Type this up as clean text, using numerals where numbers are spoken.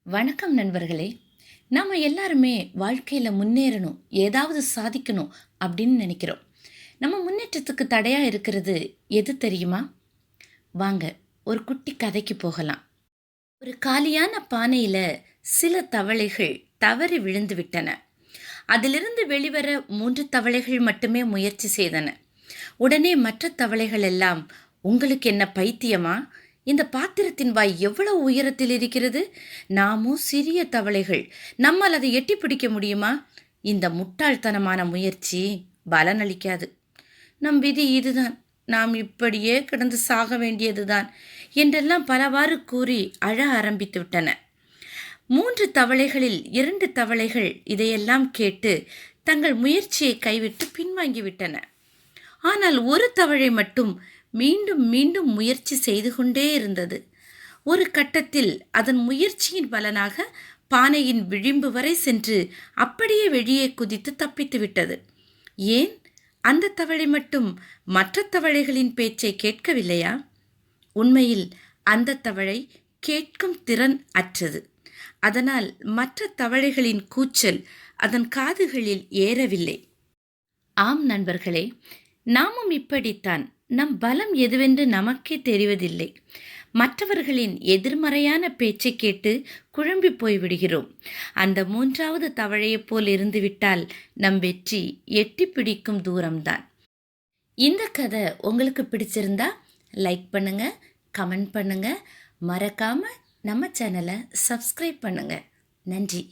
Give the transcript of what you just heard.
வணக்கம் நண்பர்களே. நம்ம எல்லாருமே வாழ்க்கையில் முன்னேறணும், ஏதாவது சாதிக்கணும் அப்படின்னு நினைக்கிறோம். நம்ம முன்னேற்றத்துக்கு தடையாக இருக்கிறது எது தெரியுமா? வாங்க ஒரு குட்டி கதைக்கு போகலாம். ஒரு காலியான பானையில் சில தவளைகள் தவறி விழுந்து விட்டன. அதிலிருந்து வெளிவர 3 தவளைகள் மட்டுமே முயற்சி செய்தன. உடனே மற்ற தவளைகள் எல்லாம், உங்களுக்கு என்ன பைத்தியமா? இந்த பாத்திரத்தின் வாய் எவ்வளவு உயரத்தில் இருக்கிறது? நாமும் சிறிய தவளைகள், நம்மால் அதை எட்டி பிடிக்க முடியுமா? இந்த முட்டாள்தனமான முயற்சி பலனளிக்காது. நம் விதி இதுதான், நாம் இப்படியே கிடந்து சாக வேண்டியதுதான் என்றெல்லாம் பலவாறு கூறி அழ ஆரம்பித்து விட்டன. 3 தவளைகளில் 2 தவளைகள் இதையெல்லாம் கேட்டு தங்கள் முயற்சியை கைவிட்டு பின்வாங்கிவிட்டன. ஆனால் ஒரு தவளை மட்டும் மீண்டும் மீண்டும் முயற்சி செய்து கொண்டே இருந்தது. ஒரு கட்டத்தில் அதன் முயற்சியின் பலனாக பானையின் விளிம்பு வரை சென்று அப்படியே வெளியே குதித்து தப்பித்து விட்டது. ஏன் அந்த தவளை மட்டும் மற்ற தவளைகளின் பேச்சை கேட்கவில்லையா? உண்மையில் அந்த தவளை கேட்கும் திறன் அற்றது. அதனால் மற்ற தவளைகளின் கூச்சல் அதன் காதுகளில் ஏறவில்லை. ஆம் நண்பர்களே, நாமும் இப்படித்தான். நம் பலம் எதுவென்று நமக்கே தெரிவதில்லை. மற்றவர்களின் எதிர்மறையான பேச்சை கேட்டு குழம்பி போய்விடுகிறோம். அந்த 3வது தவளையைப் போல் இருந்துவிட்டால் நம் வெற்றி எட்டி பிடிக்கும் தூரம்தான். இந்த கதை உங்களுக்கு பிடிச்சிருந்தா லைக் பண்ணுங்க, கமெண்ட் பண்ணுங்க, மறக்காம நம்ம சேனலை சப்ஸ்கிரைப் பண்ணுங்க. நன்றி.